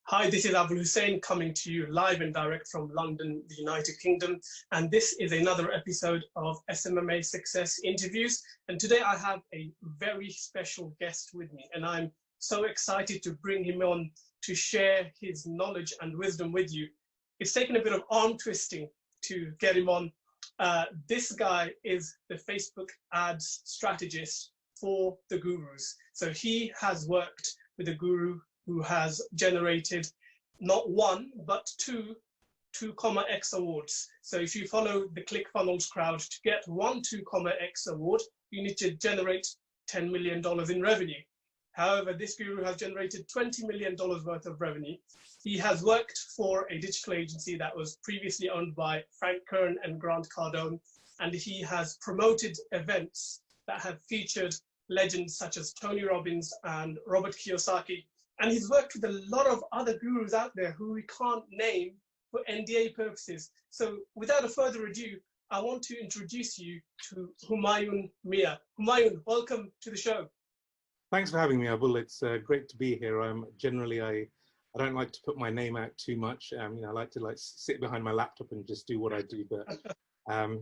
Hi, this is Abul Hussein coming to you live and direct from London, the United Kingdom. And this is another episode of SMMA Success Interviews. And today I have a very special guest with me. And I'm so excited to bring him on to share his knowledge and wisdom with you. It's taken a bit of arm twisting to get him on. This guy is the Facebook Ads Strategist for the gurus. So he has worked with a guru who has generated not one, but two 2,x awards. So if you follow the ClickFunnels crowd, to get one 2,x award, you need to generate $10 million in revenue. However, this guru has generated $20 million worth of revenue. He has worked for a digital agency that was previously owned by Frank Kern and Grant Cardone, and he has promoted events that have featured legends such as Tony Robbins and Robert Kiyosaki. And he's worked with a lot of other gurus out there who we can't name for NDA purposes. So without a further ado, I want to introduce you to Humayun Mia. Humayun, welcome to the show. Thanks for having me, Abul. It's great to be here. Generally, I don't like to put my name out too much. I like to sit behind my laptop and just do what I do. But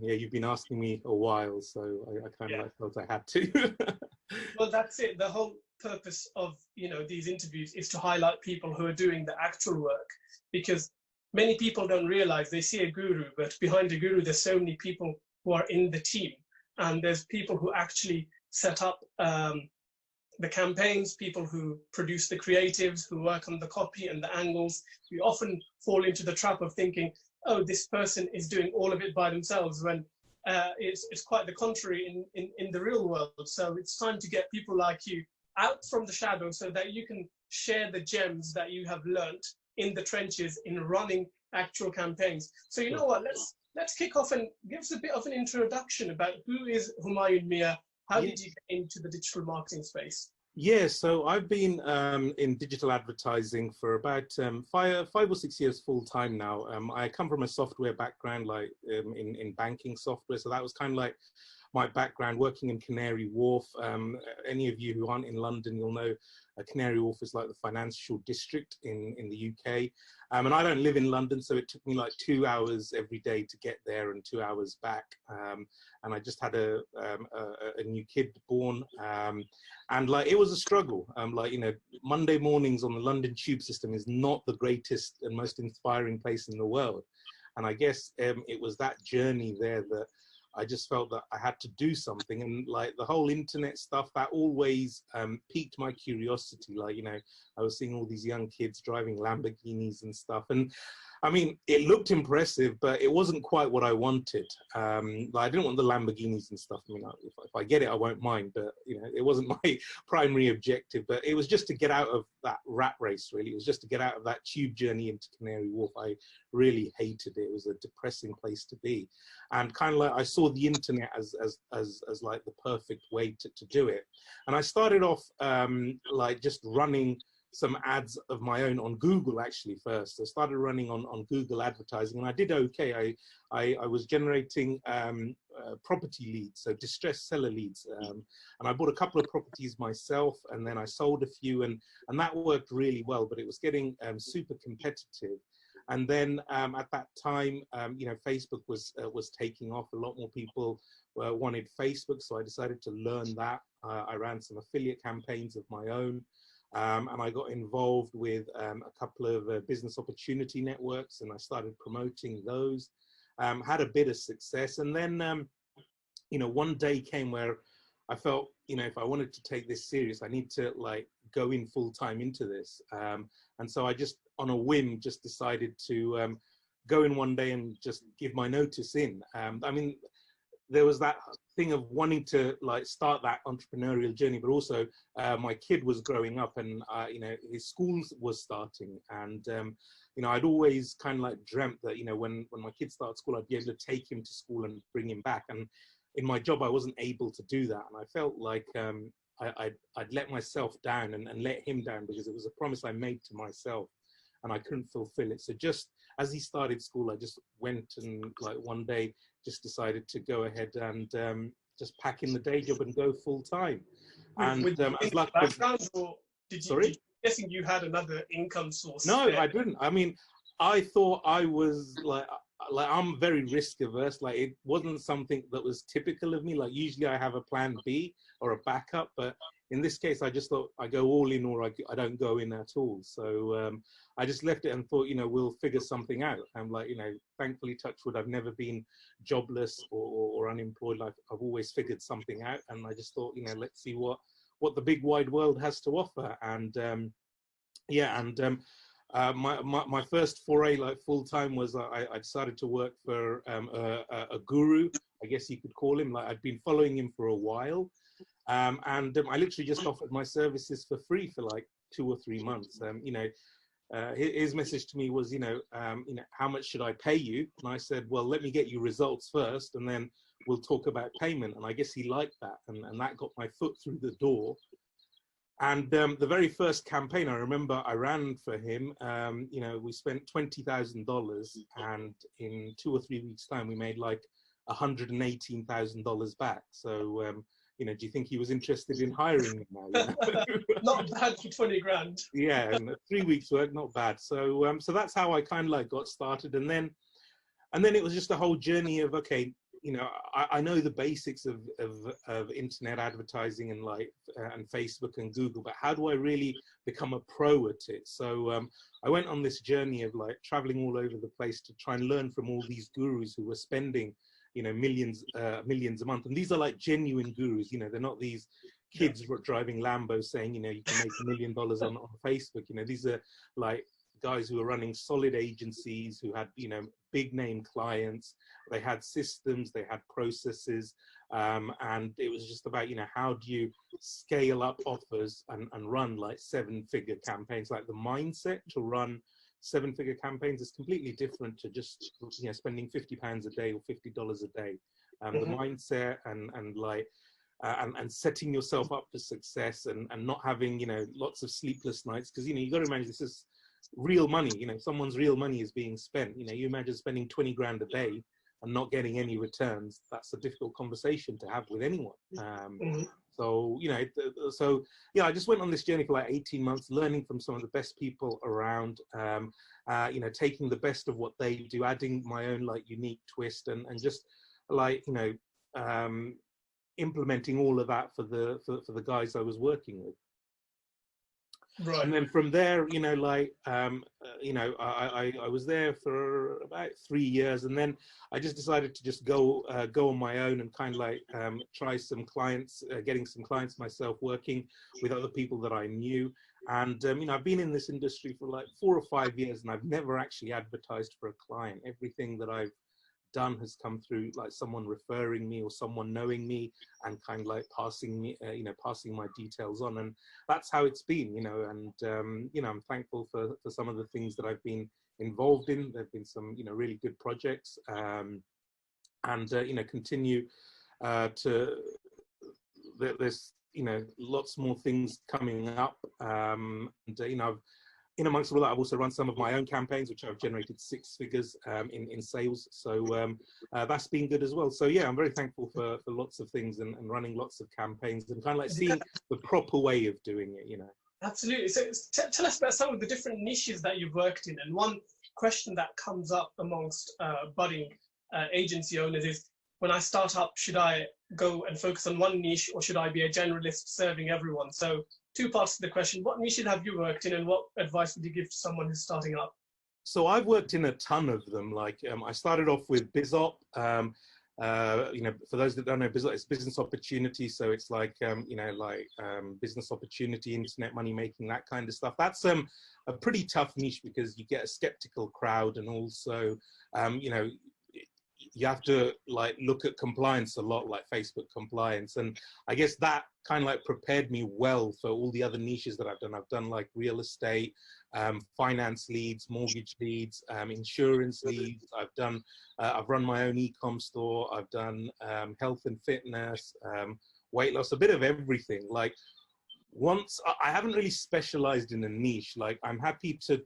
yeah, you've been asking me a while, so I kind of felt I had to. Well, that's it. The whole purpose of these interviews is to highlight people who are doing the actual work, because many people don't realize they see a guru, but behind a guru there's so many people who are in the team, and there's people who actually set up the campaigns, people who produce the creatives, who work on the copy and the angles. We often fall into the trap of thinking, oh, this person is doing all of it by themselves, when it's quite the contrary in the real world. So it's time to get people like you out from the shadow so that you can share the gems that you have learnt in the trenches in running actual campaigns. So you know what, let's kick off and give us a bit of an introduction about who is Humayun Mia. How did you get into the digital marketing space? Yeah, so I've been in digital advertising for about 5 or 6 years full time now. I come from a software background, like in banking software, so that was kind of like my background, working in Canary Wharf. Any of you who aren't in London, you'll know Canary Wharf is like the financial district in the UK. And I don't live in London, so it took me like 2 hours every day to get there and 2 hours back. And I just had a new kid born. And like, it was a struggle. Monday mornings on the London tube system is not the greatest and most inspiring place in the world. And I guess it was that journey there that I just felt that I had to do something, and like the whole internet stuff, that always piqued my curiosity. I was seeing all these young kids driving Lamborghinis and stuff, and I mean, it looked impressive, but it wasn't quite what I wanted. I didn't want the Lamborghinis and stuff. I mean, if I get it, I won't mind, but it wasn't my primary objective. But it was just to get out of that rat race, really. It was just to get out of that tube journey into Canary Wharf. I really hated it. It was a depressing place to be, and kind of like I saw the internet as like the perfect way to do it. And I started off like just running some ads of my own on Google actually first. I started running on Google advertising, and I did okay. I was generating property leads, so distressed seller leads, and I bought a couple of properties myself, and then I sold a few, and that worked really well, but it was getting super competitive. And then at that time, Facebook was taking off. A lot more people wanted Facebook, so I decided to learn that. I ran some affiliate campaigns of my own. And I got involved with a couple of business opportunity networks, and I started promoting those. Had a bit of success, and then one day came where I felt, if I wanted to take this serious, I need to like go in full time into this. And so I just, on a whim, just decided to go in one day and just give my notice in. I mean, there was that thing of wanting to like start that entrepreneurial journey, but also my kid was growing up, and his school was starting, and I'd always kind of like dreamt that when my kid started school, I'd be able to take him to school and bring him back. And in my job, I wasn't able to do that, and I felt like I'd let myself down and let him down, because it was a promise I made to myself, and I couldn't fulfill it. So just as he started school, I just went and like one day just decided to go ahead and just pack in the day job and go full time. And as luck was, or did you, sorry, guessing you had another income source. No, there. I didn't. I mean, I thought I was like I'm very risk averse. Like it wasn't something that was typical of me. Like usually I have a plan B or a backup, but in this case, I just thought I go all in or I don't go in at all. So I just left it and thought, you know, we'll figure something out. I'm like, you know, thankfully, touch wood, I've never been jobless or unemployed. Like I've always figured something out. And I just thought, you know, let's see what the big wide world has to offer. And yeah, and my first foray, like full time, was I decided to work for a guru, I guess you could call him. Like I'd been following him for a while, and I literally just offered my services for free for like 2 or 3 months. You know, his message to me was, you know, how much should I pay you? And I said, well, let me get you results first, and then we'll talk about payment. And I guess he liked that, and that got my foot through the door. And the very first campaign I remember I ran for him, you know, we spent $20,000, and in 2 or 3 weeks' time, we made like $118,000 back. So, you know, do you think he was interested in hiring me now? You know? Not bad for 20 grand. Yeah, and 3 weeks' work, not bad. So, so that's how I kind of like got started, and then it was just a whole journey of, okay, you know, I know the basics of internet advertising and like and Facebook and Google, but how do I really become a pro at it? So I went on this journey of like traveling all over the place to try and learn from all these gurus who were spending, you know, millions a month. And these are like genuine gurus, you know, they're not these kids driving Lambos saying, you know, you can make $1 million on Facebook. You know, these are like guys who were running solid agencies, who had, you know, big name clients. They had systems, they had processes, and it was just about, you know, how do you scale up offers and run like 7-figure campaigns? Like the mindset to run 7-figure campaigns is completely different to just, you know, spending £50 a day or $50 a day. The mindset and like and setting yourself up for success and not having, you know, lots of sleepless nights, because, you know, you got to imagine this is real money. You know, someone's real money is being spent. You know, you imagine spending 20 grand a day and not getting any returns. That's a difficult conversation to have with anyone. So, you know, so yeah, I just went on this journey for like 18 months, learning from some of the best people around, you know, taking the best of what they do, adding my own like unique twist, and just like, you know, implementing all of that for the guys I was working with. Right. And then from there, you know, like, you know, I was there for about 3 years, and then I just decided to just go on my own and kind of like try some clients, getting some clients myself, working with other people that I knew. And, you know, I've been in this industry for like 4 or 5 years, and I've never actually advertised for a client. Everything that I've done has come through like someone referring me or someone knowing me and kind of like passing me, you know, passing my details on, and that's how it's been, you know. And you know, I'm thankful for some of the things that I've been involved in. There've been some, you know, really good projects, and you know, continue to there's, you know, lots more things coming up, and you know, in amongst all that, I've also run some of my own campaigns, which I've generated 6 figures in sales. So that's been good as well. So yeah, I'm very thankful for lots of things and running lots of campaigns and kind of like seeing the proper way of doing it, you know. Absolutely. So tell us about some of the different niches that you've worked in. And one question that comes up amongst budding agency owners is, when I start up, should I go and focus on one niche, or should I be a generalist serving everyone? So 2 parts to the question: what niches have you worked in, and what advice would you give to someone who's starting up? So I've worked in a ton of them. Like I started off with BizOp. You know, for those that don't know, BizOp, it's business opportunity. So it's like, you know, like business opportunity, internet money making, that kind of stuff. That's a pretty tough niche because you get a skeptical crowd, and also, you know, you have to like look at compliance a lot, like Facebook compliance. And I guess that kind of like prepared me well for all the other niches that I've done. I've done like real estate, finance leads, mortgage leads, insurance leads. I've run my own e-com store. I've done health and fitness, weight loss, a bit of everything. Like, once I haven't really specialized in a niche. Like, I'm happy to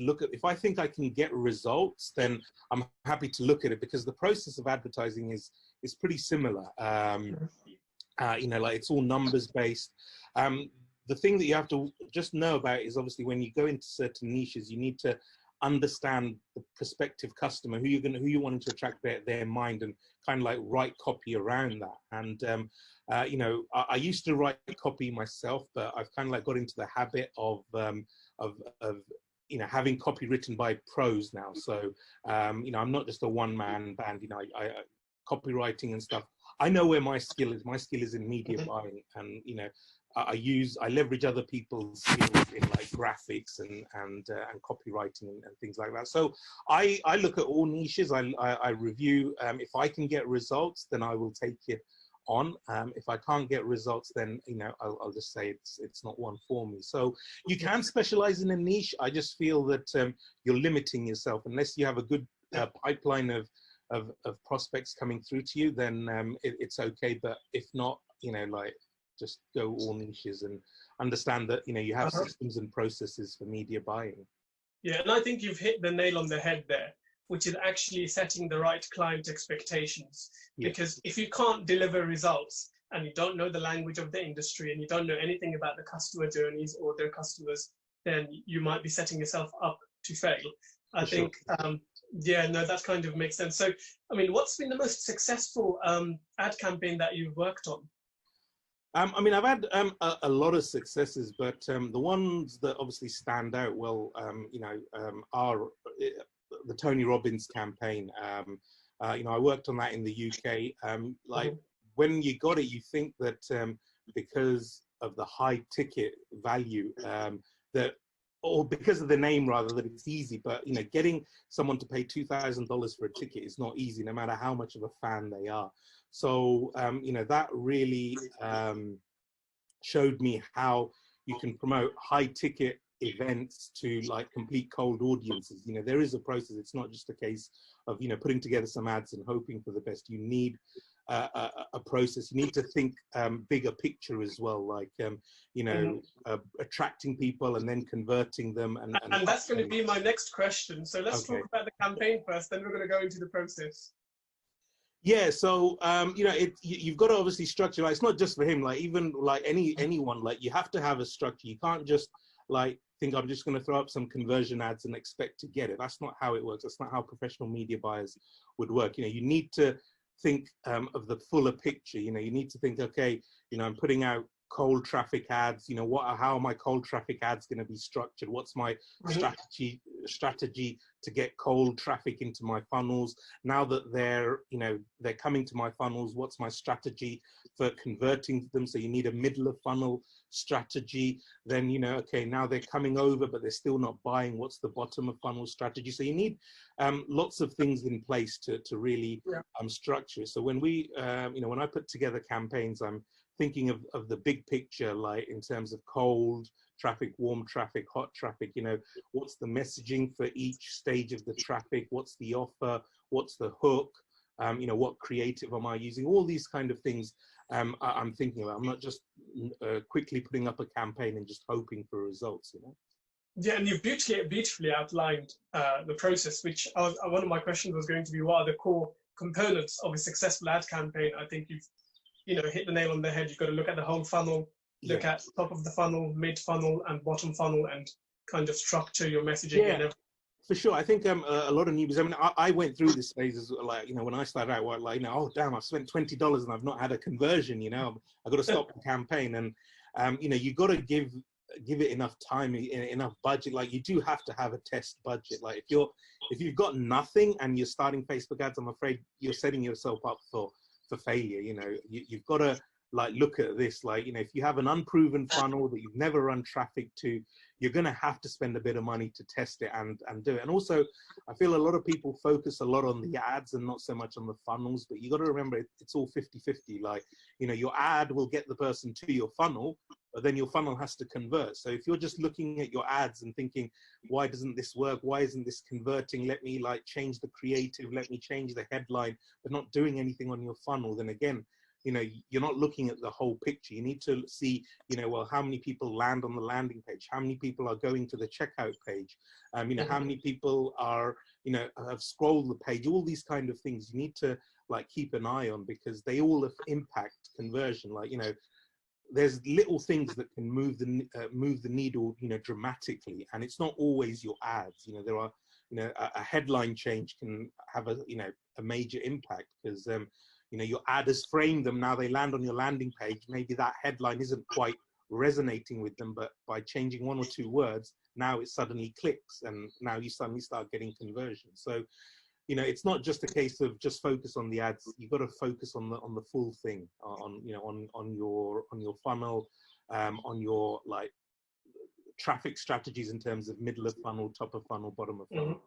look at, if I think I can get results, then I'm happy to look at it, because the process of advertising is pretty similar. You know, like, it's all numbers based. The the thing that you have to just know about is obviously when you go into certain niches, you need to understand the prospective customer, who you want to attract their mind, and kind of like write copy around that. And you know, I used to write copy myself, but I've kind of like got into the habit of you know, having copy written by pros now. So you know, I'm not just a one-man band. You know, I copywriting and stuff. I know where my skill is. My skill is in media buying, and you know, I leverage other people's skills in like graphics and copywriting and things like that. So I look at all niches. I review. If I can get results, then I will take it on. If I can't get results, then you know, I'll just say it's not one for me. So you can specialize in a niche. I just feel that you're limiting yourself unless you have a good pipeline of prospects coming through to you. Then it's okay. But if not, you know, like, just go all niches and understand that, you know, you have systems and processes for media buying. Yeah, and I think you've hit the nail on the head there, which is actually setting the right client expectations. Yeah. Because if you can't deliver results and you don't know the language of the industry and you don't know anything about the customer journeys or their customers, then you might be setting yourself up to fail. I think, yeah, no, that kind of makes sense. So, I mean, what's been the most successful ad campaign that you've worked on? I mean, I've had a lot of successes, but the ones that obviously stand out, well, you know, are the Tony Robbins campaign. You know, I worked on that in the UK. Like, when you got it, you think that because of the high ticket value, that, or because of the name rather, that it's easy. But, you know, getting someone to pay $2,000 for a ticket is not easy, no matter how much of a fan they are. So, you know, that really showed me how you can promote high ticket events to like complete cold audiences. You know, there is a process. It's not just a case of, you know, putting together some ads and hoping for the best. You need a process. You need to think bigger picture as well, like, you know, attracting people and then converting them. And that's going to be my next question. So let's talk about the campaign first, then we're going to go into the process. Yeah, so you know, you've got to obviously structure. Like, it's not just for him. Like, even like anyone, like, you have to have a structure. You can't just like think I'm just going to throw up some conversion ads and expect to get it. That's not how it works. That's not how professional media buyers would work. You know, you need to think of the fuller picture. You know, you need to think, okay, you know, I'm putting out cold traffic ads. You know, how are my cold traffic ads going to be structured? What's my strategy to get cold traffic into my funnels? Now that they're coming to my funnels, what's my strategy for converting them? So you need a middle of funnel strategy. Then, you know, okay, now they're coming over, but they're still not buying. What's the bottom of funnel strategy? So you need lots of things in place to really structure. So when we, you know, when I put together campaigns, I'm thinking of the big picture, like in terms of cold traffic, warm traffic, hot traffic. You know, what's the messaging for each stage of the traffic? What's the offer? What's the hook? You know, what creative am I using? All these kind of things I'm thinking about. I'm not just quickly putting up a campaign and just hoping for results, you know? Yeah, and you've beautifully outlined the process, which one of my questions was going to be, what are the core components of a successful ad campaign? I think you've, you know, hit the nail on the head. You've got to look at the whole funnel, look at top of the funnel, mid funnel, and bottom funnel, and kind of structure your messaging and everything. For sure. I think a lot of newbies, I mean, I went through this phase as like, you know, when I started out, like, you know, oh, damn, I've spent $20 and I've not had a conversion, you know, I've got to stop the campaign. And, you know, you've got to give it enough time, enough budget. Like, you do have to have a test budget. Like, if you've got nothing and you're starting Facebook ads, I'm afraid you're setting yourself up for failure. You know, you've got to like look at this, like, you know, if you have an unproven funnel that you've never run traffic to, you're going to have to spend a bit of money to test it and do it. And also, I feel a lot of people focus a lot on the ads and not so much on the funnels, but you got to remember it's all 50-50. Like, you know, your ad will get the person to your funnel, but then your funnel has to convert. So if you're just looking at your ads and thinking, why doesn't this work? Why isn't this converting? Let me like change the creative, let me change the headline, but not doing anything on your funnel, then again, you know, you're not looking at the whole picture. You need to see, you know, well, how many people land on the landing page? How many people are going to the checkout page? You know, how many people are, you know, have scrolled the page? All these kind of things you need to like keep an eye on, because they all impact conversion. Like, you know, there's little things that can move the needle, dramatically, and it's not always your ads. There are, a headline change can have a major impact, because your ad has framed them. Now they land on your landing page. Maybe that headline isn't quite resonating with them, but by changing one or two words, now it suddenly clicks, and now you suddenly start getting conversion. So, it's not just a case of just focus on the ads. You've got to focus on the full thing, on your funnel, on your traffic strategies in terms of middle of funnel, top of funnel, bottom of funnel.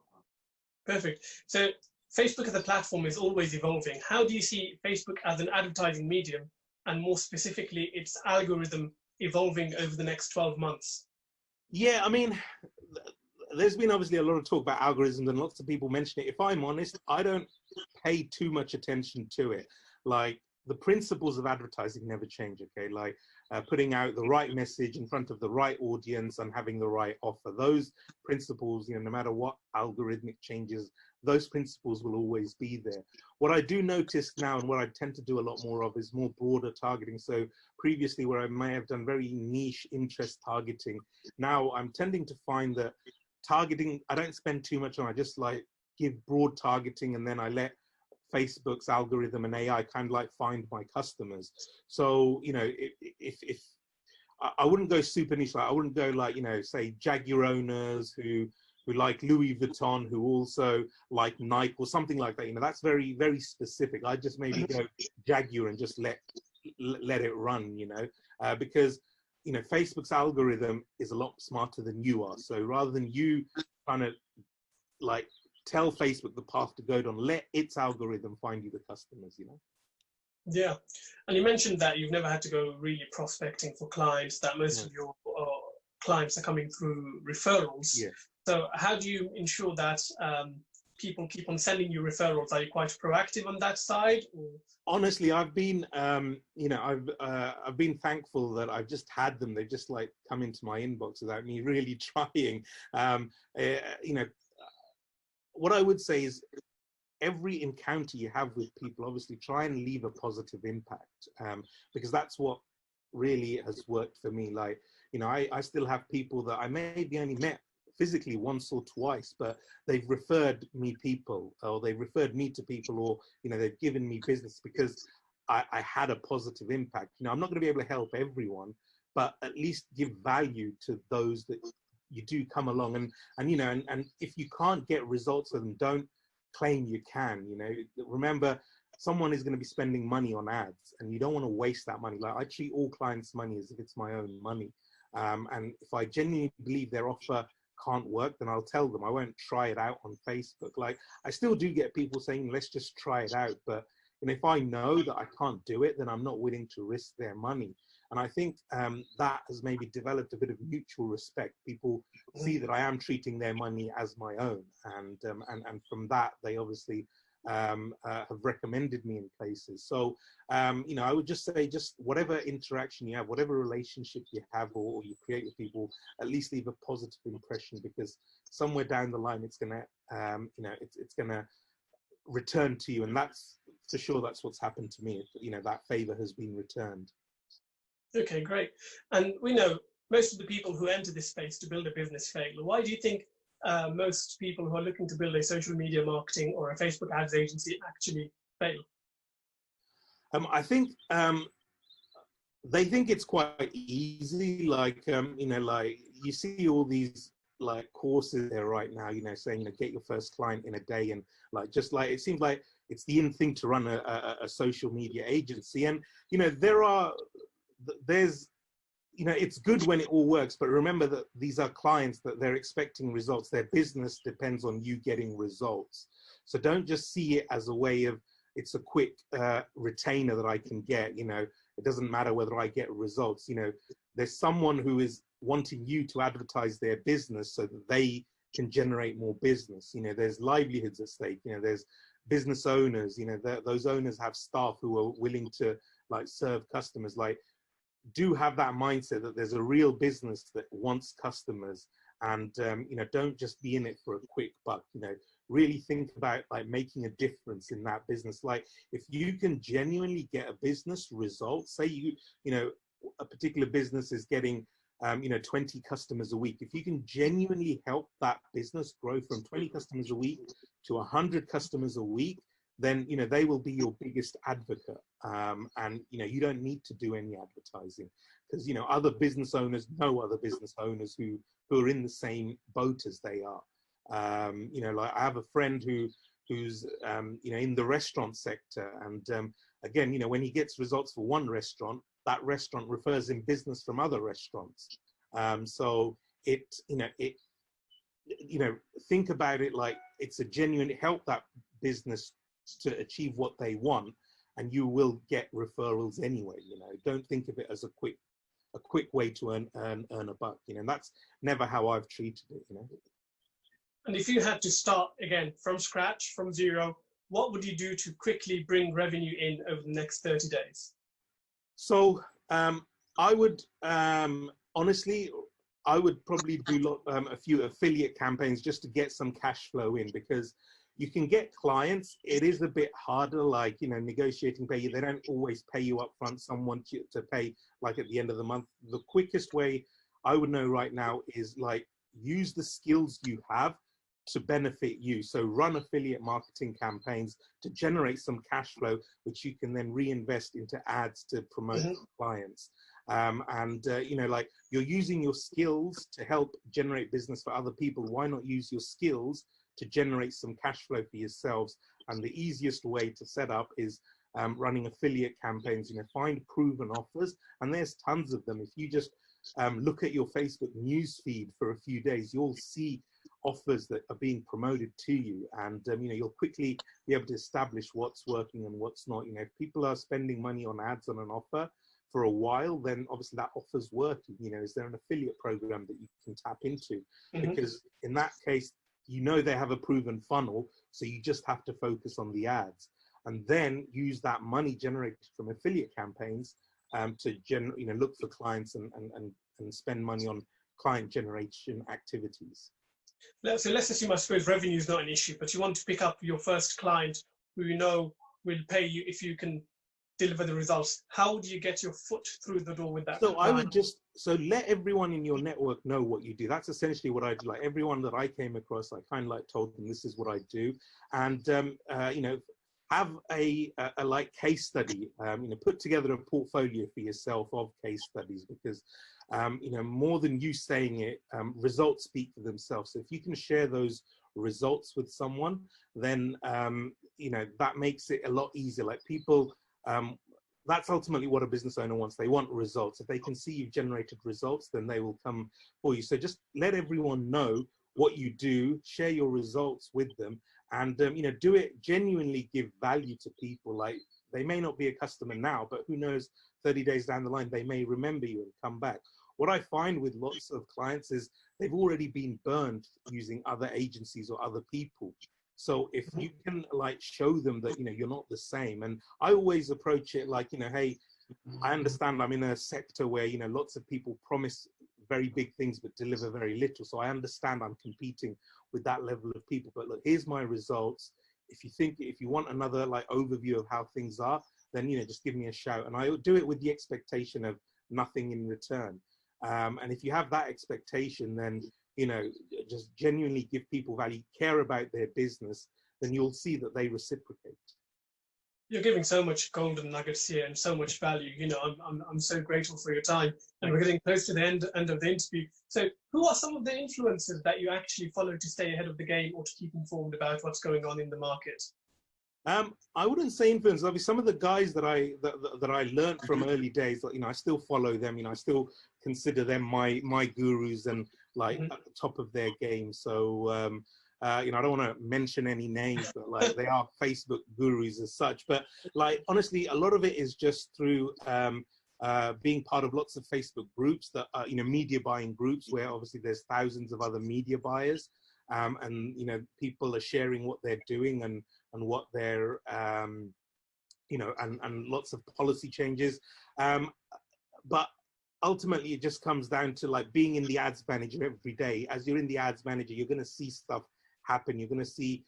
Perfect. So Facebook as a platform is always evolving. How do you see Facebook as an advertising medium, and more specifically its algorithm, evolving over the next 12 months? Yeah, I mean, there's been obviously a lot of talk about algorithms, and lots of people mention it. If I'm honest, I don't pay too much attention to it. Like, the principles of advertising never change, okay? Like putting out the right message in front of the right audience and having the right offer. Those principles, no matter what algorithmic changes, those principles will always be there. What I do notice now, and what I tend to do a lot more of, is more broader targeting. So previously, where I may have done very niche interest targeting, now I'm tending to find that targeting, I don't spend too much on. I just give broad targeting, and then I let Facebook's algorithm and AI kind of find my customers. So, if I wouldn't go super niche, I wouldn't go say Jaguar owners who like Louis Vuitton, who also like Nike or something like that. That's very, very specific. I just maybe go Jaguar and just let it run, because Facebook's algorithm is a lot smarter than you are. So rather than you trying to tell Facebook the path to go down, let its algorithm find you the customers, Yeah. And you mentioned that you've never had to go really prospecting for clients, that most of your clients are coming through referrals. Yeah. So how do you ensure that people keep on sending you referrals? Are you quite proactive on that side? Or? Honestly, I've been, I've been thankful that I've just had them. They just come into my inbox without me really trying. What I would say is, every encounter you have with people, obviously try and leave a positive impact, because that's what really has worked for me. I still have people that I maybe only met physically once or twice, but they've referred me people, or they've referred me to people, or they've given me business because I had a positive impact. I'm not going to be able to help everyone, but at least give value to those that you do come along. And if you can't get results with them, don't claim you can. Remember, someone is going to be spending money on ads, and you don't want to waste that money. I treat all clients' money as if it's my own money. And if I genuinely believe their offer can't work, then I'll tell them. I won't try it out on Facebook. I still do get people saying, let's just try it out. But if I know that I can't do it, then I'm not willing to risk their money. And I think that has maybe developed a bit of mutual respect. People see that I am treating their money as my own. And from that, they obviously have recommended me in places. So, I would just say, just whatever interaction you have, whatever relationship you have, or you create with people, at least leave a positive impression, because somewhere down the line, it's gonna, it's gonna return to you. And that's for sure, that's what's happened to me. That favor has been returned. Okay, great. And we know most of the people who enter this space to build a business fail. Why do you think most people who are looking to build a social media marketing or a Facebook ads agency actually fail? I think they think it's quite easy. You see all these courses there right now, saying, get your first client in a day. And it seems like it's the in thing to run a social media agency. And, it's good when it all works, but remember that these are clients that they're expecting results. Their business depends on you getting results. So don't just see it as a way of, it's a quick retainer that I can get. It doesn't matter whether I get results. There's someone who is wanting you to advertise their business so that they can generate more business. There's livelihoods at stake. There's business owners. Those owners have staff who are willing to serve customers. Do have that mindset that there's a real business that wants customers, and don't just be in it for a quick buck. Really think about making a difference in that business. If you can genuinely get a business result, say a particular business is getting 20 customers a week. If you can genuinely help that business grow from 20 customers a week to 100 customers a week, then they will be your biggest advocate. And you don't need to do any advertising, because other business owners know other business owners who are in the same boat as they are. Like I have a friend who's in the restaurant sector, and again, when he gets results for one restaurant, that restaurant refers him business from other restaurants. So think about it like it's a genuine help that business to achieve what they want, and you will get referrals anyway. Don't think of it as a quick way to earn a buck. And that's never how I've treated it. And if you had to start again from scratch, from zero, what would you do to quickly bring revenue in over the next 30 days? So I would honestly, I would probably do a few affiliate campaigns just to get some cash flow in, because you can get clients. It is a bit harder, like, negotiating pay. They don't always pay you up front. Some want you to pay like at the end of the month. The quickest way I would know right now is like use the skills you have to benefit you. So run affiliate marketing campaigns to generate some cash flow, which you can then reinvest into ads to promote clients. Like you're using your skills to help generate business for other people. Why not use your skills to generate some cash flow for yourselves? And the easiest way to set up is running affiliate campaigns. Find proven offers, and there's tons of them. If you just look at your Facebook news feed for a few days, you'll see offers that are being promoted to you, and you'll quickly be able to establish what's working and what's not. If people are spending money on ads on an offer for a while, then obviously that offer's working. Is there an affiliate program that you can tap into? Because in that case, they have a proven funnel, so you just have to focus on the ads, and then use that money generated from affiliate campaigns to look for clients and spend money on client generation activities. So let's assume, I suppose, revenue is not an issue, but you want to pick up your first client who will pay you if you can deliver the results. How do you get your foot through the door with that? So I would let everyone in your network know what you do. That's essentially what I do. Like everyone that I came across, I kind of like told them this is what I do, and have a like case study. Put together a portfolio for yourself of case studies, because more than you saying it, results speak for themselves. So if you can share those results with someone, then that makes it a lot easier. Like people, that's ultimately what a business owner wants. They want results. If they can see you've generated results, then they will come for you. So just let everyone know what you do, share your results with them, and do it genuinely, give value to people. Like they may not be a customer now, but who knows, 30 days down the line, they may remember you and come back. What I find with lots of clients is they've already been burned using other agencies or other people. So if you can like show them that, you're not the same. And I always approach it like, hey, I understand I'm in a sector where, lots of people promise very big things but deliver very little. So I understand I'm competing with that level of people. But look, here's my results. If you want another like overview of how things are, then, just give me a shout. And I do it with the expectation of nothing in return. And if you have that expectation, then, just genuinely give people value, care about their business, then you'll see that they reciprocate. You're giving so much golden nuggets here and so much value. I'm so grateful for your time, and we're getting close to the end of the interview. So who are some of the influencers that you actually follow to stay ahead of the game or to keep informed about what's going on in the market? I wouldn't say influence. Obviously, some of the guys that I learned from early days, I still follow them. I still consider them my gurus and like at the top of their game. So I don't want to mention any names, but like they are Facebook gurus as such. But like honestly, a lot of it is just through being part of lots of Facebook groups that are media buying groups, where obviously there's thousands of other media buyers, and people are sharing what they're doing and what they're and lots of policy changes, but ultimately it just comes down to like being in the ads manager every day. As you're in the ads manager, you're going to see stuff happen. You're going to see,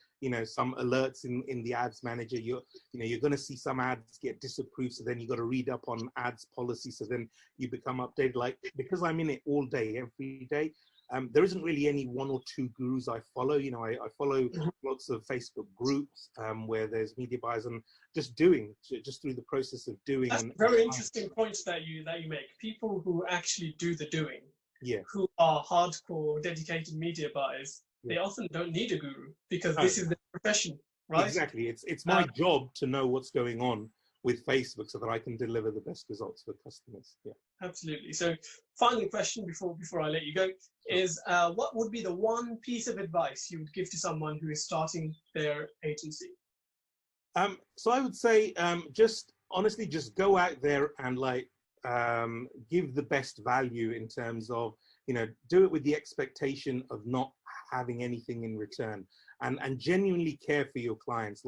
some alerts in the ads manager. You're going to see some ads get disapproved. So then you got to read up on ads policy. So then you become updated. Like, because I'm in it all day, every day, there isn't really any one or two gurus I follow. I follow lots of Facebook groups where there's media buyers, and just through the process of doing. That's very interesting points that you make. People who actually do the doing, who are hardcore, dedicated media buyers, they often don't need a guru because this is their profession, right? Exactly. It's my job to know what's going on with Facebook so that I can deliver the best results for customers. Yeah, absolutely. So final question before I let you go is, what would be the one piece of advice you would give to someone who is starting their agency? So I would say, just go out there and give the best value in terms of, do it with the expectation of not having anything in return, and genuinely care for your clients.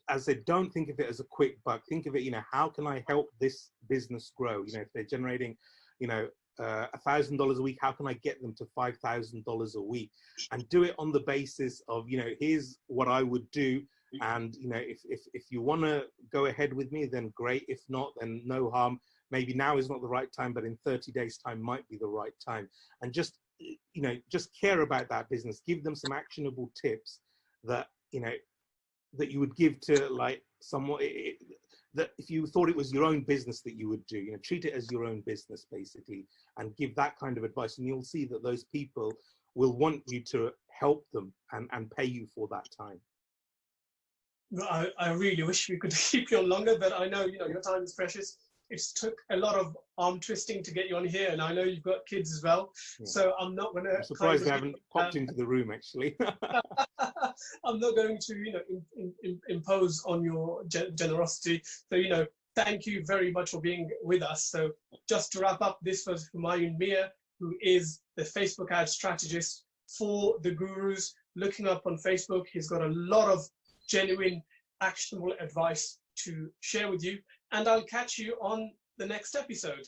As I said, don't think of it as a quick buck. Think of it, how can I help this business grow? If they're generating, $1,000 a week, how can I get them to $5,000 a week? And do it on the basis of, here's what I would do. And, if you want to go ahead with me, then great. If not, then no harm. Maybe now is not the right time, but in 30 days time might be the right time. And just care about that business. Give them some actionable tips that, that you would give to someone that if you thought it was your own business that you would do, treat it as your own business basically, and give that kind of advice. And you'll see that those people will want you to help them and pay you for that time. I really wish we could keep you on longer, but I know, your time is precious. It's took a lot of arm twisting to get you on here, and I know you've got kids as well. Yeah. So I'm not going to. I'm surprised they haven't popped into the room, actually. I'm not going to, impose on your generosity. So, thank you very much for being with us. So just to wrap up, this was Humayun Mia, who is the Facebook Ads Strategist for the gurus. Looking up on Facebook, he's got a lot of genuine, actionable advice to share with you. And I'll catch you on the next episode.